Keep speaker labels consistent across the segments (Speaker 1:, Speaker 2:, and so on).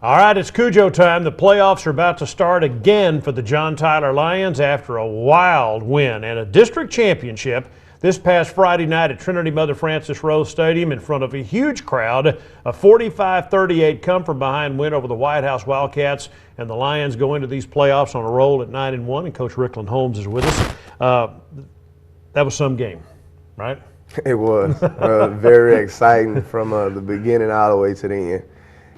Speaker 1: All right, it's Cujo time. The playoffs are about to start again for the John Tyler Lions after a wild win and a district championship this past Friday night at Trinity Mother Frances Rose Stadium in front of a huge crowd. A 45-38 come-from-behind win over the Whitehouse Wildcats, and the Lions go into these playoffs on a roll at 9-1, and Coach Ricklan Holmes is with us. That was some game, right?
Speaker 2: It was very exciting from the beginning all the way to the end.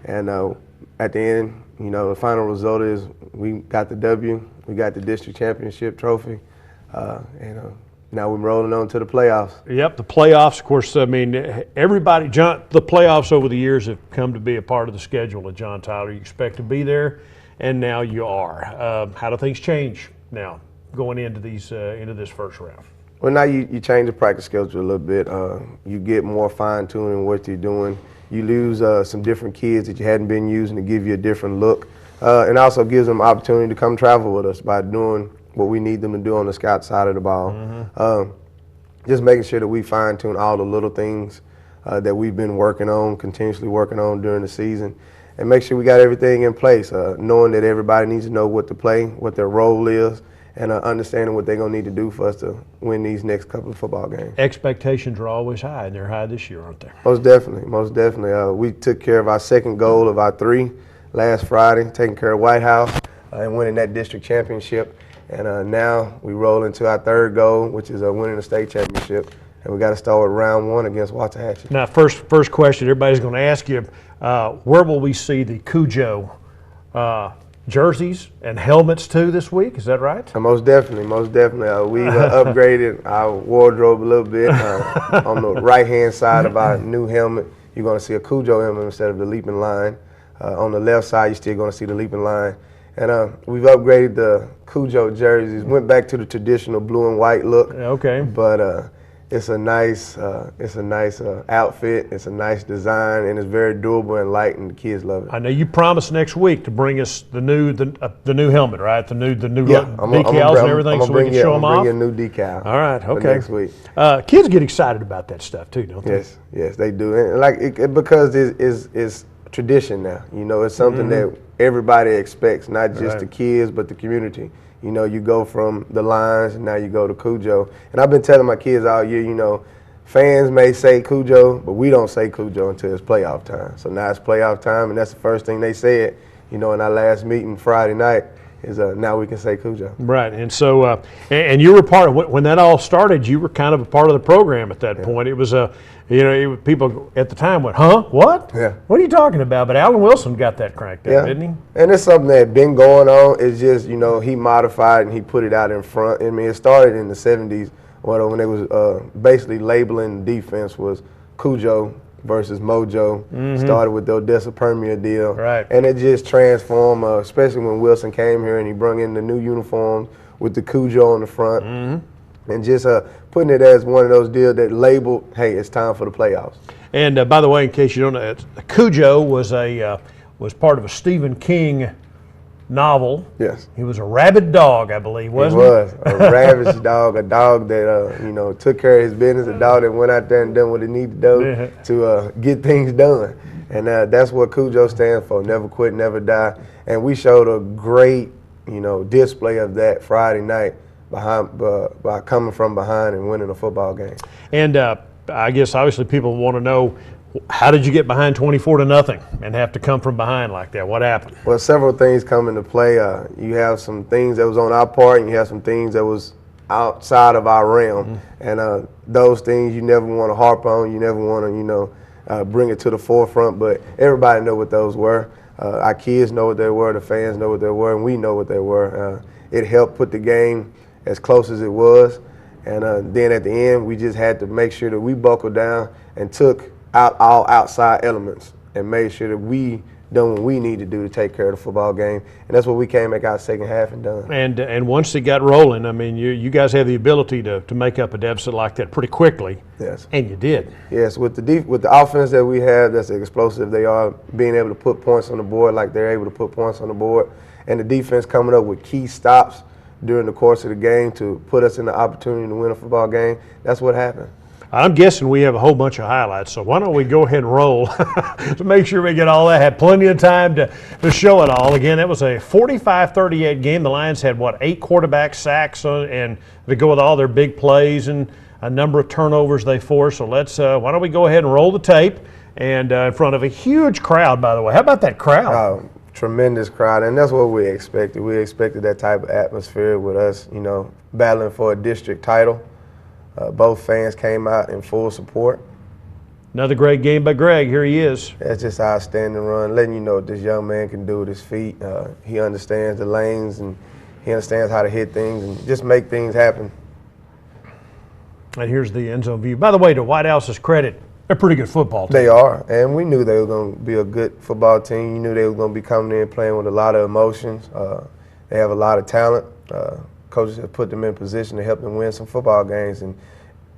Speaker 2: And at the end, the final result is we got the W, we got the district championship trophy, and now we're rolling on to the playoffs.
Speaker 1: Yep, the playoffs, of course, I mean, everybody, the playoffs over the years have come to be a part of the schedule of John Tyler. You expect to be there, and now you are. How do things change now going into this first round?
Speaker 2: Well, now you change the practice schedule a little bit. You get more fine-tuning in what you're doing. You lose some different kids that you hadn't been using to give you a different look. And also gives them opportunity to come travel with us by doing what we need them to do on the scout side of the ball. Mm-hmm. Just making sure that we fine-tune all the little things that we've been working on, continuously working on during the season, and make sure we got everything in place, knowing that everybody needs to know what to play, what their role is, and understanding what they're going to need to do for us to win these next couple of football games.
Speaker 1: Expectations are always high, and they're high this year, aren't they?
Speaker 2: Most definitely, most definitely. We took care of our second goal of our 3 last Friday, taking care of Whitehouse and winning that district championship. And now we roll into our third goal, which is winning the state championship. And we got to start with round 1 against Waxahachie.
Speaker 1: Now, first question everybody's going to ask you, where will we see the Cujo jerseys and helmets too this week? Is that right?
Speaker 2: Most definitely, most definitely. We've upgraded our wardrobe a little bit. On the right-hand side of our new helmet, you're going to see a Cujo helmet instead of the leaping line. On the left side, you're still going to see the leaping line. And we've upgraded the Cujo jerseys. Went back to the traditional blue and white look.
Speaker 1: Okay.
Speaker 2: But it's a nice outfit. It's a nice design, and it's very durable and light, and the kids love it.
Speaker 1: I know you promised next week to bring us the new helmet, right? The new decals and everything, so we can show them off.
Speaker 2: I'm bring a new decal.
Speaker 1: All right, okay.
Speaker 2: Next week.
Speaker 1: Kids get excited about that stuff too, don't they?
Speaker 2: Yes, they do. And because it's tradition now. It's something that everybody expects, not just the kids, but the community. You go from the Lions and now you go to Cujo. And I've been telling my kids all year, fans may say Cujo, but we don't say Cujo until it's playoff time. So now it's playoff time, and that's the first thing they said, in our last meeting Friday night, is now we can say Cujo.
Speaker 1: Right, and so, and you were part of, when that all started, you were kind of a part of the program at that point. It was people at the time went, huh, what?
Speaker 2: Yeah.
Speaker 1: What are you talking about? But Alan Wilson got that cranked up, didn't he?
Speaker 2: And it's something that had been going on. It's just, he modified and he put it out in front. I mean, it started in the 70s when they was basically labeling defense was Cujo versus Mojo. Started with the Odessa Permia deal.
Speaker 1: Right.
Speaker 2: And it just transformed, especially when Wilson came here and he brought in the new uniforms with the Cujo on the front. And just putting it as one of those deals that labeled, hey, it's time for the playoffs.
Speaker 1: And by the way, in case you don't know, Cujo was part of a Stephen King novel.
Speaker 2: Yes.
Speaker 1: He was a rabid dog, I believe, wasn't he?
Speaker 2: He was a ravaged dog, a dog that took care of his business, a dog that went out there and done what it needed to do to get things done. And that's what Cujo stands for: never quit, never die. And we showed a great, display of that Friday night by coming from behind and winning a football game. And
Speaker 1: I guess obviously people want to know, how did you get behind 24-0 and have to come from behind like that? What happened?
Speaker 2: Well, several things come into play. You have some things that was on our part, and you have some things that was outside of our realm. And those things you never want to harp on. You never want to, bring it to the forefront. But everybody know what those were. Our kids know what they were. The fans know what they were, and we know what they were. It helped put the game as close as it was. And then at the end, we just had to make sure that we buckled down and took out all outside elements and made sure that we done what we need to do to take care of the football game. And that's what we came back out second half and done.
Speaker 1: And once it got rolling, I mean, you guys have the ability to make up a deficit like that pretty quickly.
Speaker 2: Yes.
Speaker 1: And you did.
Speaker 2: Yes, with the offense that we have, that's explosive they are, being able to put points on the board like they're able to put points on the board, and the defense coming up with key stops during the course of the game to put us in the opportunity to win a football game, that's what happened.
Speaker 1: I'm guessing we have a whole bunch of highlights, so why don't we go ahead and roll to make sure we get all that. Had plenty of time to show it all. Again, that was a 45-38 game. The Lions had, 8 quarterback sacks and to go with all their big plays and a number of turnovers they forced. So let's, why don't we go ahead and roll the tape, and in front of a huge crowd, by the way. How about that crowd?
Speaker 2: Tremendous crowd, and that's what we expected. We expected that type of atmosphere with us, battling for a district title. Both fans came out in full support.
Speaker 1: Another great game by Greg. Here he is.
Speaker 2: That's just an outstanding run, letting you know what this young man can do with his feet. He understands the lanes, and he understands how to hit things and just make things happen.
Speaker 1: And here's the end zone view. By the way, to Whitehouse's credit, they're a pretty good football team.
Speaker 2: They are, and we knew they were going to be a good football team. You knew they were going to be coming in playing with a lot of emotions. They have a lot of talent. Coaches have put them in position to help them win some football games, and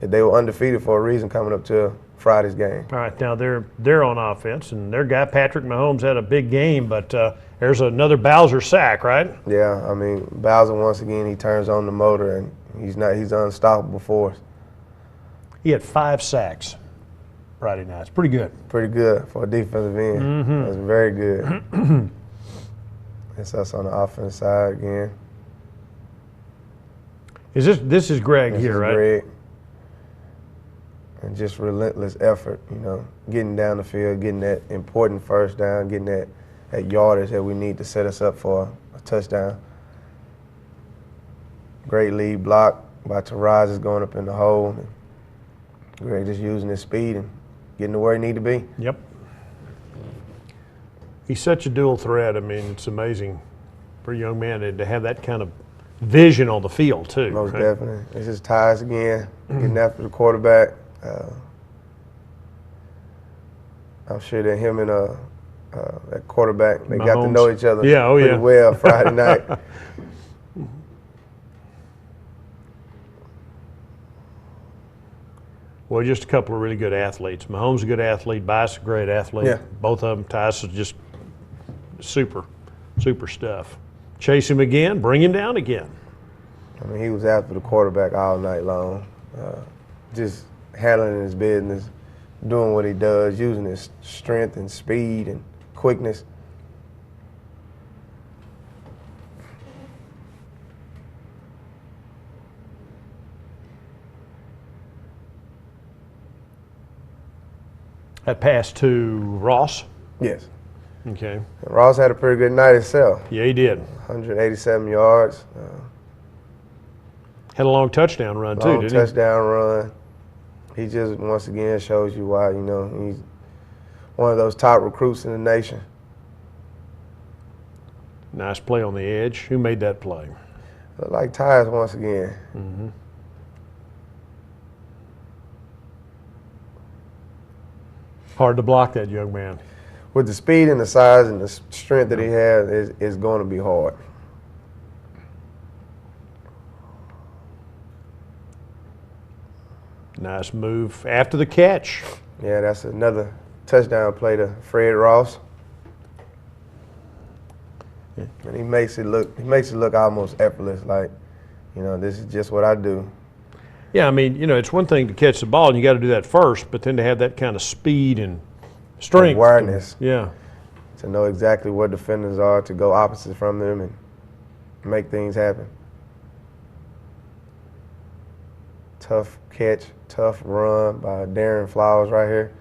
Speaker 2: they were undefeated for a reason coming up to Friday's game.
Speaker 1: All right, now they're on offense, and their guy Patrick Mahomes had a big game, but there's another Bowser sack, right?
Speaker 2: Yeah, I mean, Bowser, once again, he turns on the motor, and he's unstoppable for us.
Speaker 1: He had 5 sacks Friday night. It's pretty good.
Speaker 2: Pretty good for a defensive end.
Speaker 1: Mm-hmm.
Speaker 2: That's very good. It's us on the offensive side again.
Speaker 1: This is Greg
Speaker 2: This
Speaker 1: here,
Speaker 2: is
Speaker 1: right?
Speaker 2: Greg. And just relentless effort, getting down the field, getting that important first down, getting that yardage that we need to set us up for a touchdown. Great lead block by Taraz is going up in the hole. Greg just using his speed and getting to where he need to be.
Speaker 1: Yep. He's such a dual threat. I mean, it's amazing for a young man to have that kind of vision on the field, too.
Speaker 2: Most definitely. It's just ties again, getting after the quarterback. I'm sure that him and that quarterback, they got to know each other pretty well Friday night.
Speaker 1: Well, just a couple of really good athletes. Mahomes a good athlete, Bias a great athlete.
Speaker 2: Yeah.
Speaker 1: Both of them, Tice is just super stuff. Chase him again, bring him down again.
Speaker 2: I mean, he was after the quarterback all night long, just handling his business, doing what he does, using his strength and speed and quickness.
Speaker 1: That pass to Ross.
Speaker 2: Yes.
Speaker 1: Okay.
Speaker 2: And Ross had a pretty good night himself.
Speaker 1: Yeah, he did.
Speaker 2: 187 yards.
Speaker 1: Had a long touchdown run, too, didn't he?
Speaker 2: Touchdown run. He just, once again, shows you why, he's one of those top recruits in the nation.
Speaker 1: Nice play on the edge. Who made that play?
Speaker 2: Look like Tyus once again.
Speaker 1: Mm-hmm. Hard to block that young man.
Speaker 2: With the speed and the size and the strength that he has, it's going to be hard.
Speaker 1: Nice move after the catch.
Speaker 2: Yeah, that's another touchdown play to Fred Ross.
Speaker 1: Yeah.
Speaker 2: And he makes it look almost effortless, like, this is just what I do.
Speaker 1: Yeah, I mean, it's one thing to catch the ball, and you got to do that first, but then to have that kind of speed and strength.
Speaker 2: Awareness.
Speaker 1: Yeah.
Speaker 2: To know exactly where defenders are, to go opposite from them and make things happen. Tough catch, tough run by Darren Flowers right here.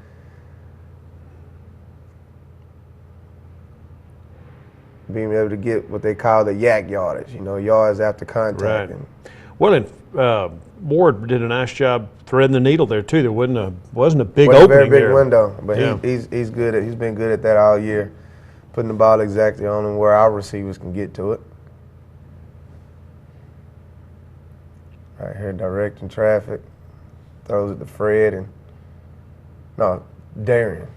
Speaker 2: Being able to get what they call the yak yardage, yards after contact.
Speaker 1: Right. Well, and Ward did a nice job threading the needle there too. There wasn't a big opening
Speaker 2: very big
Speaker 1: there.
Speaker 2: window, but
Speaker 1: Yeah.
Speaker 2: he's good at. He's been good at that all year, putting the ball exactly on where our receivers can get to it. Right here, directing traffic, throws it to Fred Darren.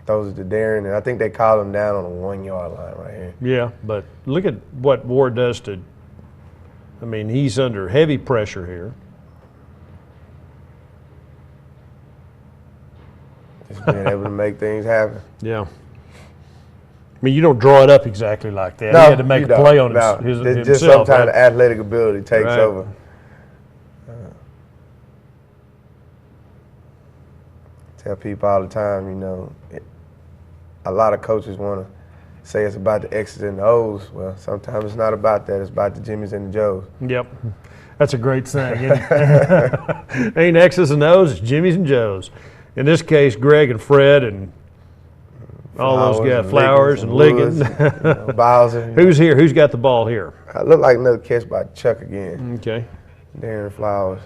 Speaker 2: Throws it to Darren, and I think they call him down on the 1 yard line right here.
Speaker 1: Yeah, but look at what Ward does to. I mean, he's under heavy pressure here.
Speaker 2: Just being able to make things happen.
Speaker 1: Yeah. I mean, you don't draw it up exactly like that.
Speaker 2: No,
Speaker 1: He had to make a play on himself.
Speaker 2: Just sometimes the athletic ability takes over. tell people all the time, a lot of coaches want to say it's about the X's and the O's. Well, sometimes it's not about that. It's about the Jimmys and the Joes.
Speaker 1: Yep. That's a great saying. Ain't X's and O's, it's Jimmys and Joes. In this case, Greg and Fred and all those guys, Flowers and Liggins.
Speaker 2: Bowser.
Speaker 1: Who's here? Who's got the ball here?
Speaker 2: I look like another catch by Chuck again.
Speaker 1: Okay.
Speaker 2: Darren Flowers.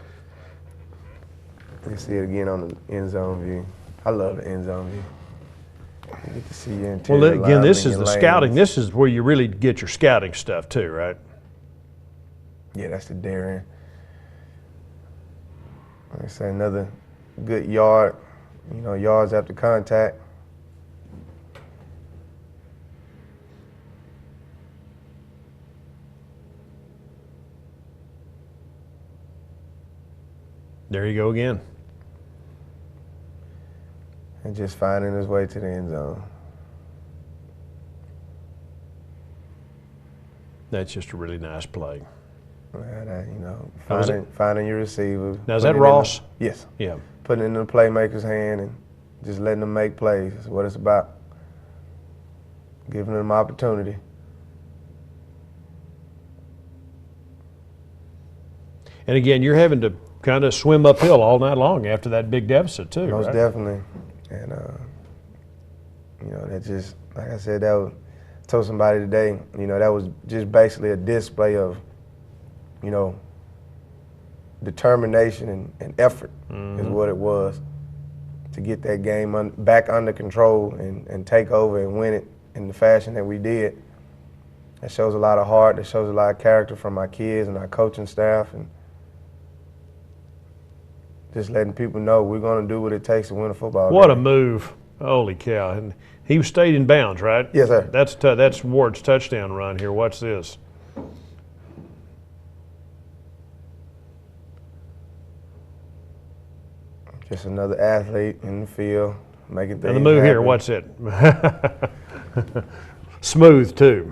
Speaker 2: You see it again on the end zone view. I love the end zone view. You get to see your interior.
Speaker 1: Well, again, this is the
Speaker 2: lanes.
Speaker 1: scouting. This is where you really get your scouting stuff too, right?
Speaker 2: Yeah, that's the Darren. Like I say, another good yard. Yards after contact.
Speaker 1: There you go again.
Speaker 2: And just finding his way to the end zone.
Speaker 1: That's just a really nice play.
Speaker 2: Finding your receiver.
Speaker 1: Now, is that Ross?
Speaker 2: Yes.
Speaker 1: Yeah.
Speaker 2: Putting it in the playmaker's hand and just letting them make plays is what it's about. Giving them opportunity.
Speaker 1: And again, you're having to kind of swim uphill all night long after that big deficit too,
Speaker 2: Most
Speaker 1: right?
Speaker 2: definitely. And, that just, like I said, told somebody today, that was just basically a display of, determination and effort is what it was to get that game back under control and take over and win it in the fashion that we did. That shows a lot of heart. That shows a lot of character from our kids and our coaching staff, and just letting people know we're going to do what it takes to win a football game.
Speaker 1: What a move. Holy cow. And he stayed in bounds, right?
Speaker 2: Yes, sir.
Speaker 1: That's Ward's touchdown run here. Watch this.
Speaker 2: Just another athlete in the field making things
Speaker 1: And the move here,
Speaker 2: happen.
Speaker 1: what's it? Smooth, too.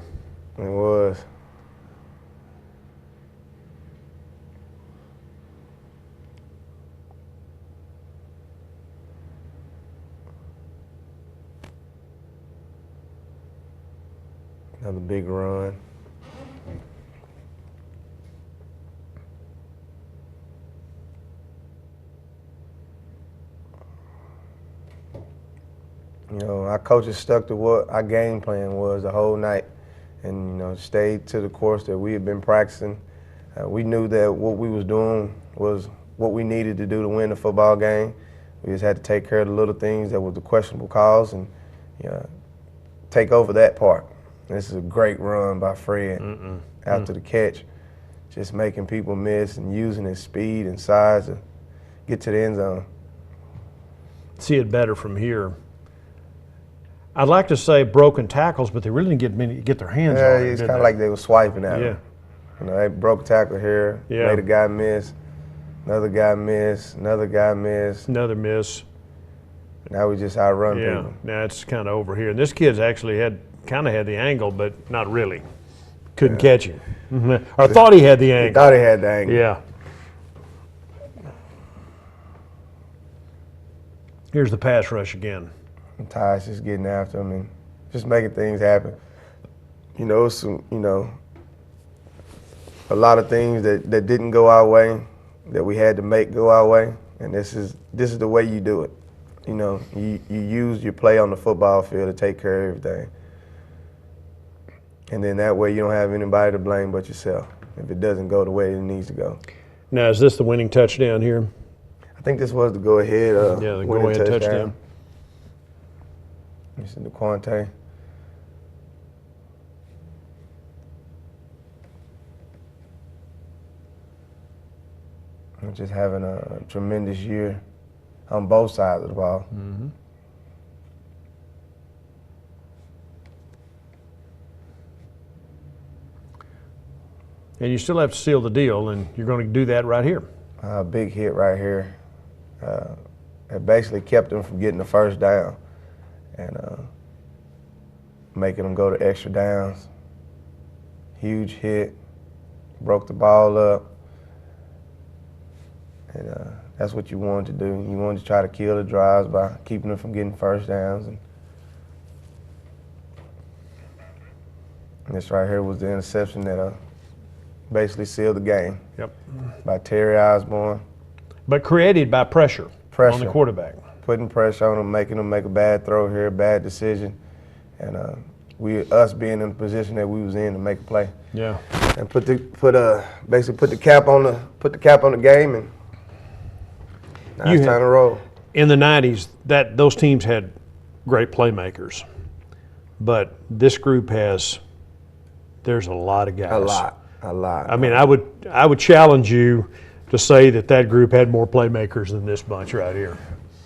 Speaker 2: It was. Another big run. Our coaches stuck to what our game plan was the whole night and, stayed to the course that we had been practicing. We knew that what we was doing was what we needed to do to win the football game. We just had to take care of the little things that were the questionable calls and take over that part. This is a great run by Fred after the catch, just making people miss and using his speed and size to get to the end zone.
Speaker 1: See it better from here. I'd like to say broken tackles, but they really didn't get their hands on it.
Speaker 2: It's kind of like they were swiping at
Speaker 1: Yeah.
Speaker 2: him. They broke a tackle here,
Speaker 1: Yeah.
Speaker 2: made a guy miss, another guy miss, another guy miss.
Speaker 1: Another miss.
Speaker 2: Now we just outrun
Speaker 1: Yeah.
Speaker 2: people.
Speaker 1: Now it's kind of over here. And this kid's actually kind of had the angle, but not really. Couldn't catch him. Or thought he had the
Speaker 2: He
Speaker 1: angle.
Speaker 2: thought he had the angle.
Speaker 1: Yeah. Here's the pass rush again.
Speaker 2: And Ty's just getting after him and just making things happen. A lot of things that didn't go our way, that we had to make go our way, and this is the way you do it. You use your play on the football field to take care of everything. And then that way you don't have anybody to blame but yourself if it doesn't go the way it needs to go.
Speaker 1: Now, is this the winning touchdown here?
Speaker 2: I think this was the go-ahead
Speaker 1: Yeah, the
Speaker 2: winning
Speaker 1: go-ahead touchdown.
Speaker 2: This is the Quante. Just having a tremendous year on both sides of the ball.
Speaker 1: Mm-hmm. And you still have to seal the deal, and you're going to do that right here.
Speaker 2: Big hit right here. It basically kept them from getting the first down and making them go to extra downs. Huge hit, broke the ball up. And that's what you wanted to do. You wanted to try to kill the drives by keeping them from getting first downs. And this right here was the interception that basically sealed the game.
Speaker 1: Yep.
Speaker 2: By Terry Osborne.
Speaker 1: But created by pressure on the quarterback.
Speaker 2: Putting pressure on him, making him make a bad throw here, bad decision. And us being in the position that we was in to make a play.
Speaker 1: Yeah.
Speaker 2: And basically put the cap on the game, and now it's time to roll.
Speaker 1: In the 90s, those teams had great playmakers, but this group there's a lot of guys.
Speaker 2: A lot.
Speaker 1: I mean, I would challenge you to say that group had more playmakers than this bunch right here.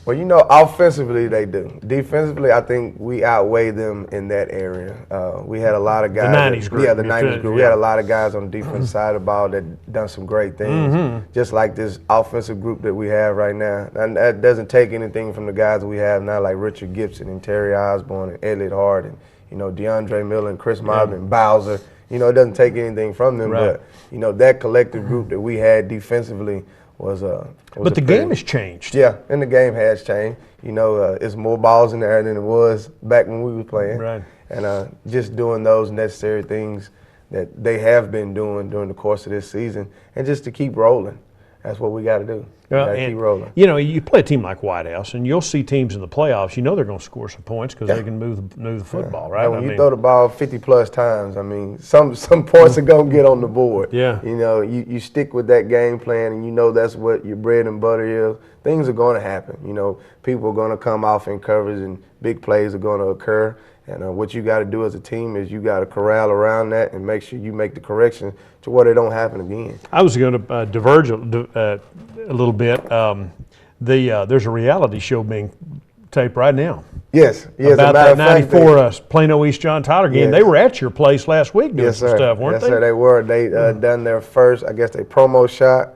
Speaker 2: Well, offensively they do. Defensively, I think we outweigh them in that area. We had a lot of guys.
Speaker 1: The 90s group.
Speaker 2: Yeah, the 90s group. We had a lot of guys on the defensive side of the ball that done some great things, just like this offensive group that we have right now. And that doesn't take anything from the guys that we have now, like Richard Gibson and Terry Osborne and Elliott Hart and, DeAndre Miller and Chris Marvin and Bowser. It doesn't take anything from them,
Speaker 1: right.
Speaker 2: But, that collective group that we had defensively was
Speaker 1: but the game has changed.
Speaker 2: Yeah, and the game has changed. It's more balls in the air than it was back when we were playing.
Speaker 1: Right.
Speaker 2: And just doing those necessary things that they have been doing during the course of this season, and just to keep rolling. That's what we got to do. We got to keep rolling.
Speaker 1: You play a team like Whitehouse, and you'll see teams in the playoffs. They're going to score some points because they can move the football, right?
Speaker 2: When you throw the ball 50-plus times, some points are going to get on the board.
Speaker 1: Yeah.
Speaker 2: You stick with that game plan, and that's what your bread and butter is. Things are going to happen. People are going to come off in coverage, and big plays are going to occur. And what you got to do as a team is you got to corral around that and make sure you make the correction to where they don't happen again.
Speaker 1: I was going to diverge a little bit. There's a reality show being taped right now.
Speaker 2: Yes.
Speaker 1: About that 94 Plano East John Tyler game. Yes. They were at your place last week doing some stuff, weren't they?
Speaker 2: Yes, sir, they were. They done their first, I guess, they promo shot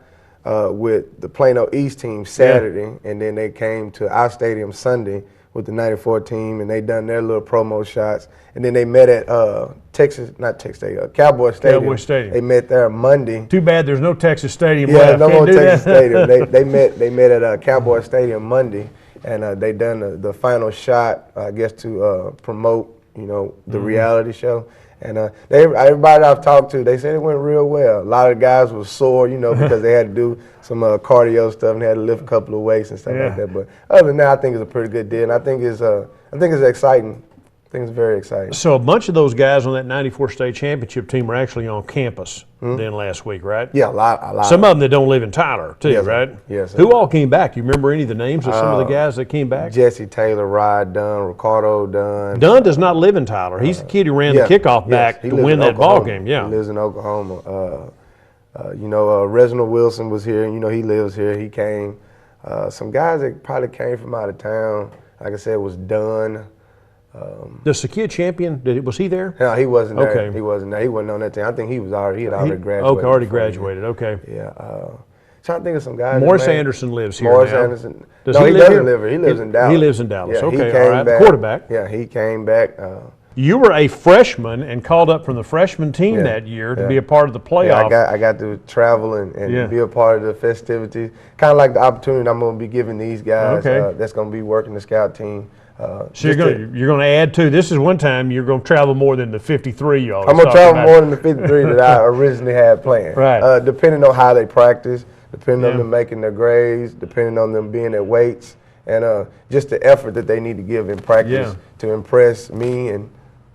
Speaker 2: with the Plano East team Saturday, and then they came to our stadium Sunday with the 94 team, and they done their little promo shots. And then they met at Cowboy Stadium.
Speaker 1: Cowboy Stadium.
Speaker 2: They met there Monday.
Speaker 1: Too bad there's no Texas Stadium
Speaker 2: left. Yeah, no more Texas
Speaker 1: Stadium.
Speaker 2: They met at Cowboy Stadium Monday, and they done the final shot, I guess, to promote, the reality show. And everybody I've talked to, they said it went real well. A lot of guys were sore, because they had to do some cardio stuff and had to lift a couple of weights and stuff like that. But other than that, I think it's a pretty good deal, and I think it's exciting. I think it's very exciting.
Speaker 1: So a bunch of those guys on that 94 state championship team were actually on campus then last week, right?
Speaker 2: Yeah, a lot.
Speaker 1: Some of them that don't live in Tyler, too, right?
Speaker 2: Yes.
Speaker 1: Who all came back? Do you remember any of the names of some of the guys that came back?
Speaker 2: Jesse Taylor, Rod Dunn, Ricardo Dunn.
Speaker 1: Dunn does not live in Tyler. He's the kid who ran the kickoff back to win that ball game. Yeah,
Speaker 2: he lives in Oklahoma. Reginald Wilson was here. He lives here. He came. Some guys that probably came from out of town. Like I said, was Dunn.
Speaker 1: The Sakia champion, was he there?
Speaker 2: No, he wasn't there.
Speaker 1: Okay.
Speaker 2: He wasn't there. He wasn't on that team. I think he had already graduated.
Speaker 1: Okay, already graduated. Okay.
Speaker 2: Yeah. Trying to think of some guys.
Speaker 1: Morris Anderson lives here
Speaker 2: Morris
Speaker 1: now.
Speaker 2: Anderson.
Speaker 1: He
Speaker 2: doesn't live here. He lives in Dallas.
Speaker 1: He lives in Dallas.
Speaker 2: Yeah,
Speaker 1: okay, all right. The quarterback.
Speaker 2: Yeah, he came back.
Speaker 1: You were a freshman and called up from the freshman team that year to be a part of the playoff.
Speaker 2: Yeah, I got to travel and be a part of the festivities. Kind of like the opportunity I'm going to be giving these guys that's going to be working the scout team.
Speaker 1: So you're going to add to this is one time you're going to travel more than the 53 y'all.
Speaker 2: I'm going to travel more than the 53 that I originally had planned.
Speaker 1: Right.
Speaker 2: Depending on how they practice, depending on them making their grades, depending on them being at weights, and just the effort that they need to give in practice to impress me and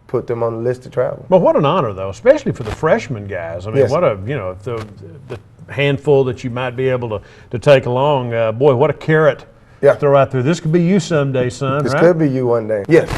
Speaker 2: put them on the list to travel.
Speaker 1: Well, what an honor though, especially for the freshman guys. I mean, what a the handful that you might be able to take along. Boy, what a carrot.
Speaker 2: Yeah.
Speaker 1: Throw out there. This could be you someday, son.
Speaker 2: This
Speaker 1: right?
Speaker 2: could be you one day. Yes.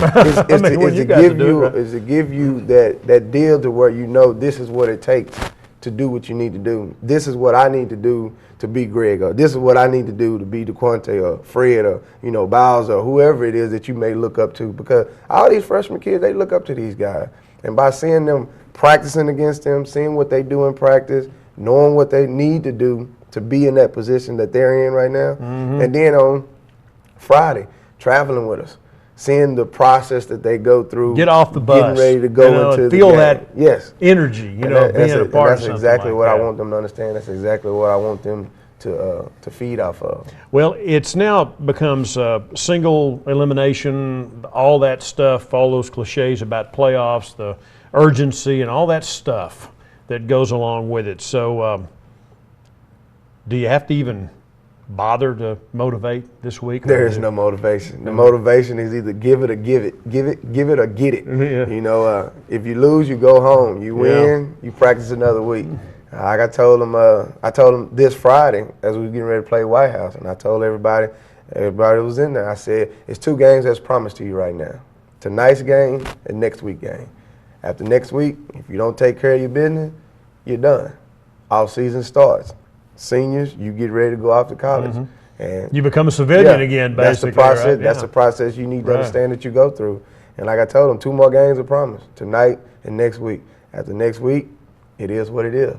Speaker 2: It's to give you that deal to where this is what it takes to do what you need to do. This is what I need to do to be Greg, or this is what I need to do to be DeQuante or Fred or Bowser or whoever it is that you may look up to. Because all these freshman kids, they look up to these guys, and by seeing them practicing against them, seeing what they do in practice, knowing what they need to do to be in that position that they're in right now, and then on Friday, traveling with us, seeing the process that they go through,
Speaker 1: get off the bus,
Speaker 2: getting ready to go into
Speaker 1: feel
Speaker 2: the game.
Speaker 1: that energy, being a part of something.
Speaker 2: That's exactly
Speaker 1: like
Speaker 2: what
Speaker 1: that.
Speaker 2: I want them to understand. That's exactly what I want them to feed off of.
Speaker 1: Well, it's now becomes single elimination, all that stuff, all those cliches about playoffs, the urgency and all that stuff that goes along with it. So do you have to even bother to motivate this week?
Speaker 2: There is no motivation. The motivation is either give it or give it, give it or get it.
Speaker 1: Yeah.
Speaker 2: You know, if you lose, you go home. You win, you practice another week. Like I told them this Friday as we were getting ready to play Whitehouse, and I told everybody was in there. I said, it's 2 games that's promised to you right now. Tonight's game and next week's game. After next week, if you don't take care of your business, you're done. Off season starts. Seniors, you get ready to go off to college. And
Speaker 1: you become a civilian again, basically.
Speaker 2: That's the process.
Speaker 1: Right?
Speaker 2: That's the process you need to understand that you go through. And like I told them, 2 more games are promised, tonight and next week. After next week, it is what it is.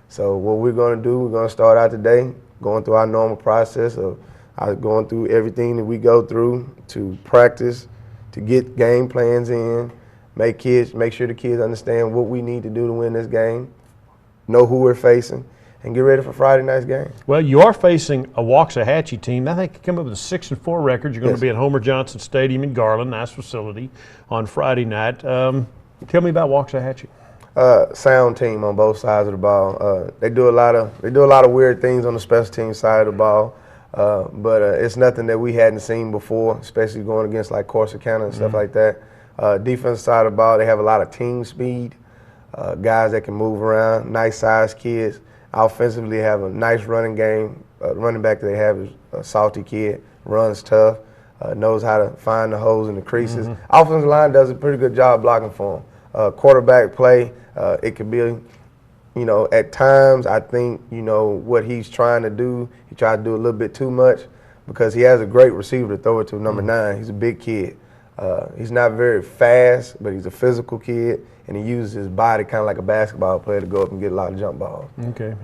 Speaker 2: So what we're going to do, we're going to start out today going through our normal process of going through everything that we go through to practice, to get game plans in, make sure the kids understand what we need to do to win this game, know who we're facing, and get ready for Friday night's game.
Speaker 1: Well, you are facing a Waxahachie team. I think you come up with a 6-4 record. You're going to be at Homer Johnson Stadium in Garland, nice facility, on Friday night. Tell me about Waxahachie.
Speaker 2: Sound team on both sides of the ball. They do a lot of weird things on the special team side of the ball, but it's nothing that we hadn't seen before, especially going against like Corsicana and stuff like that. Defensive side of the ball, they have a lot of team speed, guys that can move around, nice sized kids. Offensively, have a nice running game. Running back that they have is a salty kid, runs tough, knows how to find the holes in the creases. Offensive line does a pretty good job blocking for them. Quarterback play, it could be, you know, at times I think, you know, what he's trying to do, he tried to do a little bit too much because he has a great receiver to throw it to, number 9. He's a big kid. He's not very fast, but he's a physical kid, and he uses his body kind of like a basketball player to go up and get a lot of jump balls. Okay.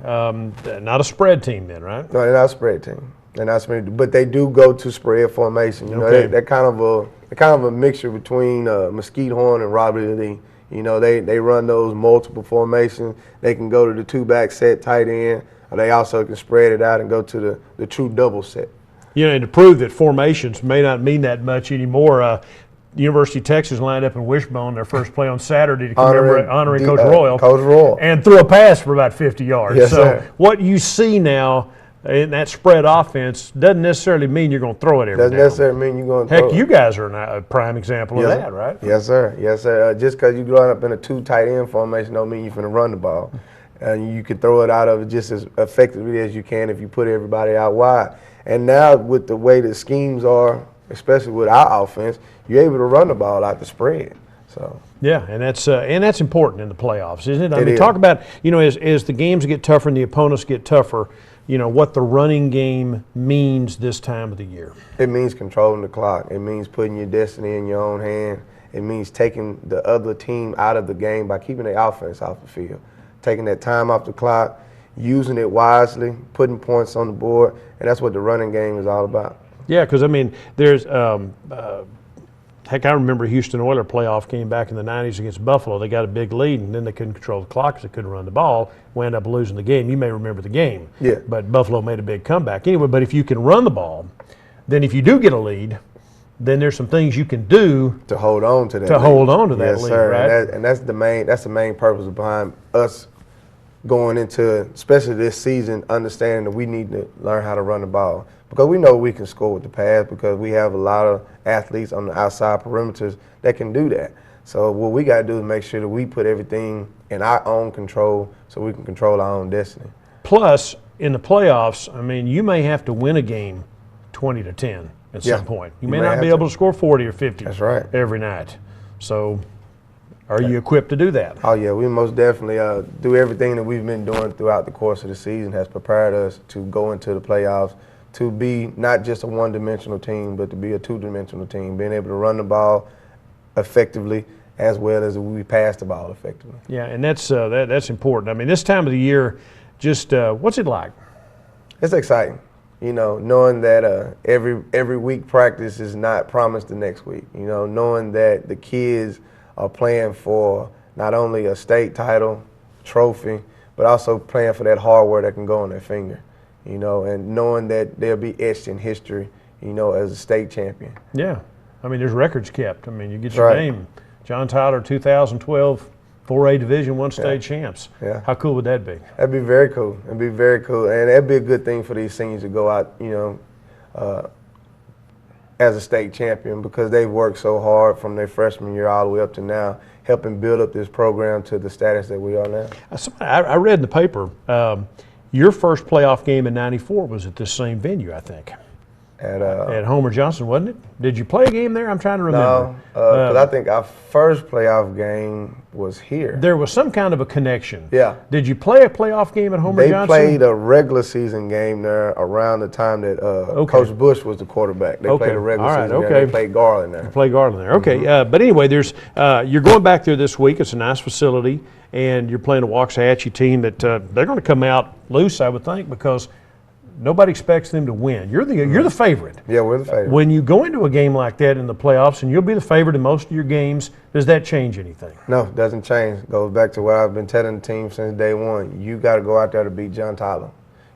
Speaker 1: Not a spread team then, right?
Speaker 2: No, they're not a spread team. They're not spread, but they do go to spread formation. You know, they're kind of a mixture between Mesquite Horn and Robbie Lee. You know, they run those multiple formations. They can go to the 2-back set tight end, or they also can spread it out and go to the true double set.
Speaker 1: You know, and to prove that formations may not mean that much anymore, University of Texas lined up in Wishbone their first play on Saturday to commemorate honoring Coach Royal.
Speaker 2: Coach Royal.
Speaker 1: And threw a pass for about 50 yards.
Speaker 2: Yes,
Speaker 1: so
Speaker 2: sir.
Speaker 1: What you see now in that spread offense doesn't necessarily mean you're going to throw it every
Speaker 2: doesn't necessarily mean you're going to throw it.
Speaker 1: Heck, you guys are a prime example of that, right?
Speaker 2: Yes, sir. Yes, sir. Just because you're growing up in a 2 tight end formation don't mean you're going to run the ball. And you can throw it out of it just as effectively as you can if you put everybody out wide. And now with the way the schemes are, especially with our offense, you're able to run the ball out the spread. So
Speaker 1: yeah, and that's important in the playoffs, isn't it? I mean,
Speaker 2: is.
Speaker 1: Talk about, you know, as the games get tougher and the opponents get tougher, you know, what the running game means this time of the year.
Speaker 2: It means controlling the clock. It means putting your destiny in your own hand. It means taking the other team out of the game by keeping the offense off the field, taking that time off the clock, using it wisely, putting points on the board, and that's what the running game is all about. Yeah,
Speaker 1: because, I mean, there's heck, I remember Houston Oilers playoff game back in the 90s against Buffalo. They got a big lead, and then they couldn't control the clock because they couldn't run the ball. We ended up losing the game. You may remember the game.
Speaker 2: Yeah.
Speaker 1: But Buffalo made a big comeback. Anyway, but if you can run the ball, then if you do get a lead, then there's some things you can do
Speaker 2: to hold on to that.
Speaker 1: Yes,
Speaker 2: lead,
Speaker 1: sir. Right?
Speaker 2: And that's the main purpose behind us going into, especially this season, understanding that we need to learn how to run the ball. Because we know we can score with the pass because we have a lot of athletes on the outside perimeters that can do that. So what we got to do is make sure that we put everything in our own control so we can control our own destiny.
Speaker 1: Plus, in the playoffs, I mean, you may have to win a game 20-10 at some point. You may not be able to score 40 or 50 every night. So are you equipped to do that?
Speaker 2: Oh, yeah. We most definitely do everything that we've been doing throughout the course of the season has prepared us to go into the playoffs, to be not just a one-dimensional team, but to be a two-dimensional team, being able to run the ball effectively as well as we pass the ball effectively.
Speaker 1: Yeah, and that's important. I mean, this time of the year, just what's it like?
Speaker 2: It's exciting. You know, knowing that every week practice is not promised the next week. You know, knowing that the kids are playing for not only a state title, trophy, but also playing for that hardware that can go on their finger. and knowing that they'll be etched in history, as a state champion.
Speaker 1: Yeah. I mean, there's records kept. I mean, you get your name. John Tyler, 2012 4A Division I state champs.
Speaker 2: Yeah.
Speaker 1: How cool would that be?
Speaker 2: That'd be very cool. It'd be very cool. And that'd be a good thing for these seniors to go out, as a state champion, because they've worked so hard from their freshman year all the way up to now, helping build up this program to the status that we are now.
Speaker 1: I read in the paper, your first playoff game in '94 was at this same venue, I think. At Homer Johnson, wasn't it? Did you play a game there? I'm trying to remember.
Speaker 2: No, because I think our first playoff game was here.
Speaker 1: There was some kind of a connection.
Speaker 2: Yeah.
Speaker 1: Did you play a playoff game at Homer Johnson?
Speaker 2: They played a regular season game there around the time that Coach Bush was the quarterback. They played a regular season game. They played Garland there.
Speaker 1: Okay. But anyway, there's you're going back there this week. It's a nice facility, and you're playing a Waxahachie team that they're going to come out loose, I would think, because nobody expects them to win. You're the favorite.
Speaker 2: Yeah, we're the favorite.
Speaker 1: When you go into a game like that in the playoffs and you'll be the favorite in most of your games, does that change anything?
Speaker 2: No, it doesn't change. It goes back to what I've been telling the team since day one. You got to go out there to beat John Tyler.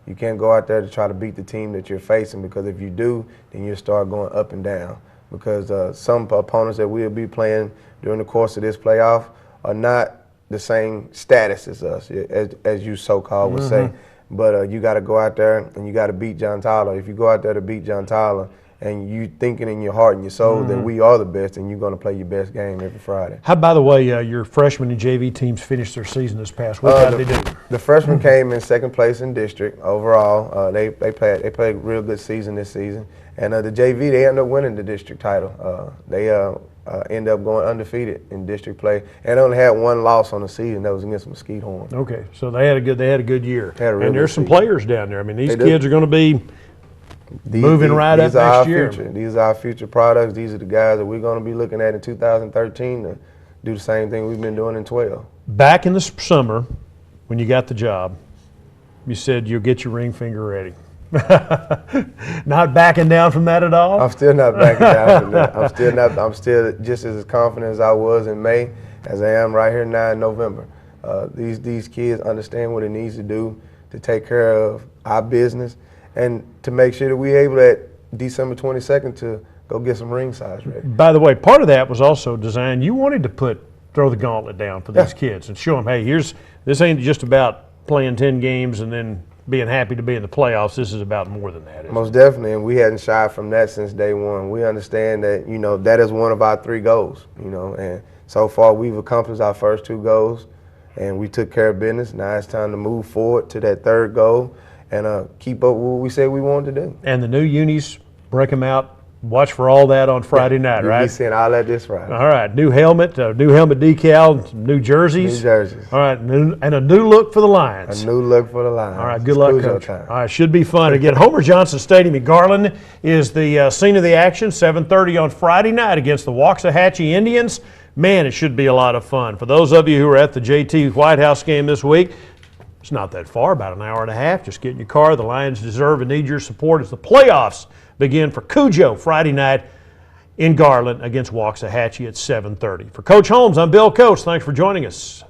Speaker 2: You can't go out there to try to beat the team that you're facing, because if you do, then you'll start going up and down. Because some opponents that we'll be playing during the course of this playoff are not the same status as us, as you so-called would say. But you got to go out there and you got to beat John Tyler. If you go out there to beat John Tyler and you thinking in your heart and your soul that we are the best, and you're going to play your best game every Friday.
Speaker 1: How, by the way, your freshman and JV teams finished their season this past week? How did they do?
Speaker 2: The freshmen came in second place in district overall. They played a real good season this season. And the JV, they ended up winning the district title. They ended up going undefeated in district play, and only had one loss on the season. That was against Mesquite Horn.
Speaker 1: Okay, so they had a good year.
Speaker 2: And
Speaker 1: there's some players down there. I mean, these kids are going to be moving right up next year.
Speaker 2: These are our future products. These are the guys that we're going to be looking at in 2013 to do the same thing we've been doing in 12.
Speaker 1: Back in the summer, when you got the job, you said you'll get your ring finger ready. Not backing down from that at all?
Speaker 2: I'm still not backing down from that. I'm still just as confident as I was in May as I am right here now in November. These kids understand what it needs to do to take care of our business and to make sure that we're able at December 22nd to go get some ring size ready.
Speaker 1: By the way, part of that was also designed. You wanted to throw the gauntlet down for these kids and show them, hey, this ain't just about playing 10 games and then being happy to be in the playoffs. This is about more than that.
Speaker 2: Most definitely, and we hadn't shied from that since day one. We understand that, that is one of our 3 goals, and so far we've accomplished our first 2 goals, and we took care of business. Now it's time to move forward to that 3rd goal and keep up with what we said we wanted to do.
Speaker 1: And the new unis, break them out. Watch for all that on Friday night, right?
Speaker 2: We'll be seeing all that this Friday.
Speaker 1: All right, new helmet decal, new jerseys.
Speaker 2: New jerseys.
Speaker 1: All right, and a new look for the Lions.
Speaker 2: A new look for the Lions.
Speaker 1: All right, good luck, Coach. All right, should be fun. Again, Homer Johnson Stadium in Garland is the scene of the action, 7:30 on Friday night against the Waxahachie Indians. Man, it should be a lot of fun. For those of you who are at the JT Whitehouse game this week, it's not that far, about an hour and a half. Just get in your car. The Lions deserve and need your support as the playoffs begin for Cujo Friday night in Garland against Waxahachie at 7:30. For Coach Holmes, I'm Bill Coates. Thanks for joining us.